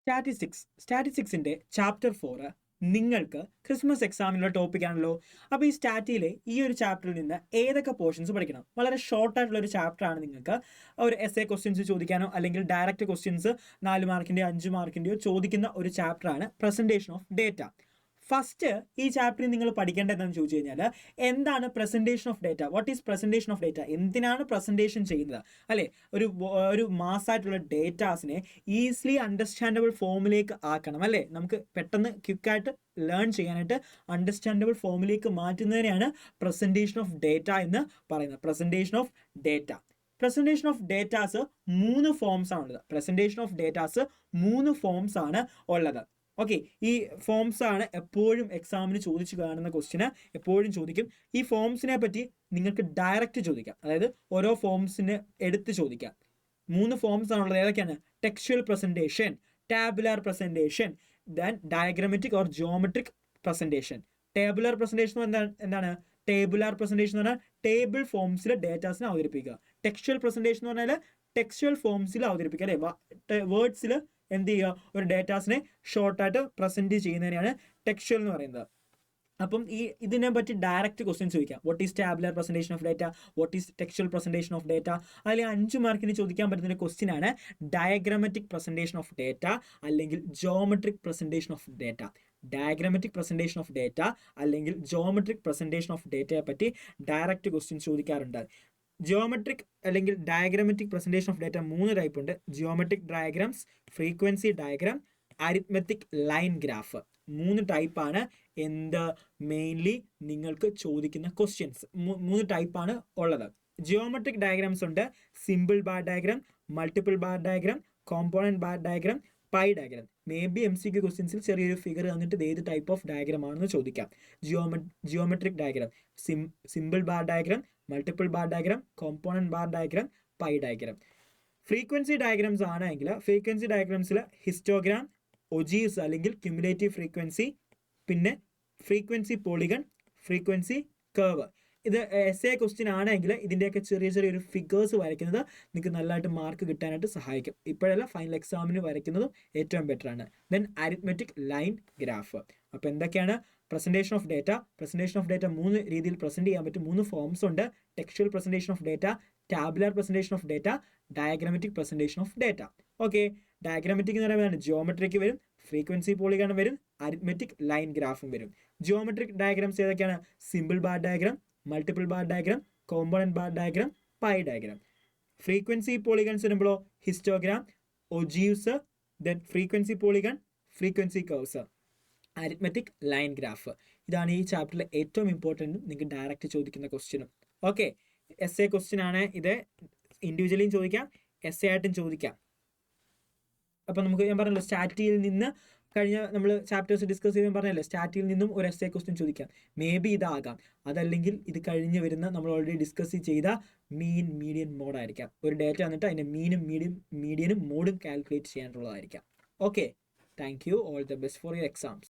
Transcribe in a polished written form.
സ്റ്റാറ്റിസ്റ്റിക്സിൻ്റെ chapter 4 നിങ്ങൾക്ക് Christmas എക്സാമിനുള്ള ടോപ്പിക്കാണല്ലോ. അപ്പോൾ ഈ സ്റ്റാറ്റിയിലെ ഈ ഒരു ചാപ്റ്ററിൽ നിന്ന് ഏതൊക്കെ പോർഷൻസ് പഠിക്കണം? വളരെ ഷോർട്ടായിട്ടുള്ള ഒരു ചാപ്റ്ററാണ്. നിങ്ങൾക്ക് ഒരു എസ് എ ക്വസ്റ്റ്യൻസ് ചോദിക്കാനോ അല്ലെങ്കിൽ ഡയറക്റ്റ് ക്വസ്റ്റ്യൻസ് 4 മാർക്കിൻ്റെയോ 5 മാർക്കിൻ്റെയോ ചോദിക്കുന്ന ഒരു ചാപ്റ്ററാണ് പ്രസൻറ്റേഷൻ ഓഫ് ഡേറ്റ. ഫസ്റ്റ് ഈ ചാപ്റ്ററിൽ നിങ്ങൾ പഠിക്കേണ്ടത് എന്താണെന്ന് ചോദിച്ചു കഴിഞ്ഞാൽ, എന്താണ് presentation of data? What is presentation of data? എന്തിനാണ് പ്രസൻറ്റേഷൻ ചെയ്യുന്നത്, അല്ലേ? ഒരു മാസ്സായിട്ടുള്ള ഡേറ്റാസിനെ ഈസിലി അണ്ടർസ്റ്റാൻഡബിൾ ഫോമിലേക്ക് ആക്കണം, അല്ലേ? നമുക്ക് പെട്ടെന്ന് ക്വിക്കായിട്ട് ലേൺ ചെയ്യാനായിട്ട് അണ്ടർസ്റ്റാൻഡബിൾ ഫോമിലേക്ക് മാറ്റുന്നതിനെയാണ് പ്രസൻറ്റേഷൻ ഓഫ് ഡേറ്റ എന്ന് പറയുന്നത്. Presentation of data. Presentation of datas 3 forms ആണുള്ളത്. പ്രസൻറ്റേഷൻ ഓഫ് ഡേറ്റാസ് 3 ഫോംസ് ആണ് ഉള്ളത്. ഓക്കെ, ഈ ഫോംസ് ആണ് എപ്പോഴും എക്സാമിന് ചോദിച്ചു കാണുന്ന ക്വസ്റ്റ്യന് എപ്പോഴും ചോദിക്കും. ഈ ഫോംസിനെ പറ്റി നിങ്ങൾക്ക് ഡയറക്റ്റ് ചോദിക്കാം, അതായത് ഓരോ ഫോംസിനെ എടുത്ത് ചോദിക്കാം. 3 ഫോംസ് ആണുള്ളത്. ഏതൊക്കെയാണ്? Textual presentation, tabular presentation, then diagrammatic or geometric presentation. Tabular presentation എന്താണ്? ടേബുലാർ പ്രസൻറ്റേഷൻ എന്ന് പറഞ്ഞാൽ ടേബിൾ ഫോംസിൽ ഡേറ്റാസിനെ അവതരിപ്പിക്കുക. ടെക്സ്ച്വൽ പ്രസൻറ്റേഷൻ എന്ന് പറഞ്ഞാൽ ടെക്സ്ച്വൽ ഫോംസിൽ അവതരിപ്പിക്കുക, അല്ലേ? വേർഡ്സിൽ എന്ത് ചെയ്യുക? ഒരു ഡേറ്റാസിനെ ഷോർട്ടായിട്ട് പ്രസൻറ്റ് ചെയ്യുന്നതിനാണ് ടെക്സ്ച്വൽ എന്ന് പറയുന്നത്. അപ്പം ഇതിനെ പറ്റി ഡയറക്റ്റ് ക്വസ്റ്റ്യൻ ചോദിക്കാം. What is tabular presentation of data? What is textual presentation of data? അതിൽ 5 മാർക്കിന് ചോദിക്കാൻ പറ്റുന്ന ഒരു ക്വസ്റ്റ്യൻ ആണ് ഡയഗ്രമാറ്റിക് പ്രസൻറ്റേഷൻ ഓഫ് ഡേറ്റ അല്ലെങ്കിൽ geometric presentation of data. Diagrammatic presentation of data അല്ലെങ്കിൽ ജോമെട്രിക് പ്രസൻറ്റേഷൻ ഓഫ് ഡേറ്റയെ പറ്റി ഡയറക്റ്റ് ക്വസ്റ്റ്യൻ ചോദിക്കാറുണ്ട്. ജിയോമെട്രിക് അല്ലെങ്കിൽ diagrammatic presentation of data 3 type ഉണ്ട്. Geometric diagrams, frequency diagram, arithmetic line graph. 3 ടൈപ്പാണ് mainly നിങ്ങൾക്ക് ചോദിക്കുന്ന ക്വസ്റ്റ്യൻസ്. 3 ടൈപ്പാണ് ഉള്ളത്. ജിയോമെട്രിക് ഡയഗ്രാംസ് ഉണ്ട്. Simple bar diagram, multiple bar diagram, component bar diagram, pi diagram. May be MCQ ക്വസ്റ്റ്യൻസിൽ ചെറിയൊരു figure തന്നിട്ട് ഏത് ടൈപ്പ് ഓഫ് ഡയഗ്രാം ആണെന്ന് ചോദിക്കാം. Geometric diagram, simple bar diagram, multiple bar diagram, component bar diagram, pi diagram. Frequency diagrams ആണെങ്കിൽ frequency ഡയഗ്രാംസിൽ histogram, ഒജീസ് അല്ലെങ്കിൽ cumulative frequency, പിന്നെ frequency polygon, frequency curve. ഇത് S A question ആണെങ്കിൽ ഇതിൻ്റെയൊക്കെ ചെറിയൊരു ഫിഗേഴ്സ് വരയ്ക്കുന്നത് നിങ്ങൾക്ക് നല്ലതായിട്ട് മാർക്ക് കിട്ടാനായിട്ട് സഹായിക്കും. ഇപ്പോഴല്ല, ഫൈനൽ എക്സാമിന് വരയ്ക്കുന്നതും ഏറ്റവും ബെറ്റർ ആണ്. Then arithmetic line graph. അപ്പോൾ എന്തൊക്കെയാണ് presentation of data? Presentation of data 3 രീതിയിൽ പ്രസൻറ്റ് ചെയ്യാൻ പറ്റും. 3 ഫോംസ് ഉണ്ട്. Textual presentation of data, tabular presentation of data, diagrammatic presentation of data. Okay, diagrammatic എന്ന് പറയുന്നത് ജിയോമെട്രിക്ക് വരും, ഫ്രീക്വൻസി പോളിഗൺ വരും, അരിത്മെറ്റിക് ലൈൻ ഗ്രാഫും വരും. ജിയോമെട്രിക് ഡയഗ്രാംസ് ഏതൊക്കെയാണ്? Simple bar diagram, multiple bar diagram, component bar diagram, pi diagram. Frequency polygons വരുമ്പോഴോ histogram, ഒജീവ്സ്, then frequency polygon, frequency curves, arithmetic line graph. ഇതാണ് ഈ ചാപ്റ്ററിലെ ഏറ്റവും ഇമ്പോർട്ടൻറ്റും നിങ്ങൾക്ക് ഡയറക്റ്റ് ചോദിക്കുന്ന ക്വസ്റ്റ്യനും. ഓക്കെ, എസ് എ ക്വസ്റ്റ്യൻ ആണ് ഇത്. ഇൻഡിവിജ്വലിയും ചോദിക്കാം, എസ് എ ആയിട്ടും ചോദിക്കാം. അപ്പം നമുക്ക് ഞാൻ പറഞ്ഞല്ലോ, സ്റ്റാറ്റിയിൽ നിന്ന് കഴിഞ്ഞ നമ്മൾ ചാപ്റ്റേഴ്സ് ഡിസ്കസ് ചെയ്യുമ്പോൾ പറഞ്ഞല്ലോ, സ്റ്റാറ്റിൽ നിന്നും ഒരു എസ് എ ക്വസ്റ്റ്യൻ ചോദിക്കാം. മേ ബി ഇതാകാം, അതല്ലെങ്കിൽ ഇത് കഴിഞ്ഞ് വരുന്ന നമ്മൾ ഓൾറെഡി ഡിസ്കസ് ചെയ്ത മീൻ മീഡിയൻ മോഡായിരിക്കാം. ഒരു ഡേറ്റ വന്നിട്ട് അതിൻ്റെ മീഡിയനും മോഡും കാൽക്കുലേറ്റ് ചെയ്യാനുള്ളതായിരിക്കാം. Okay, thank you. All the best for your exams.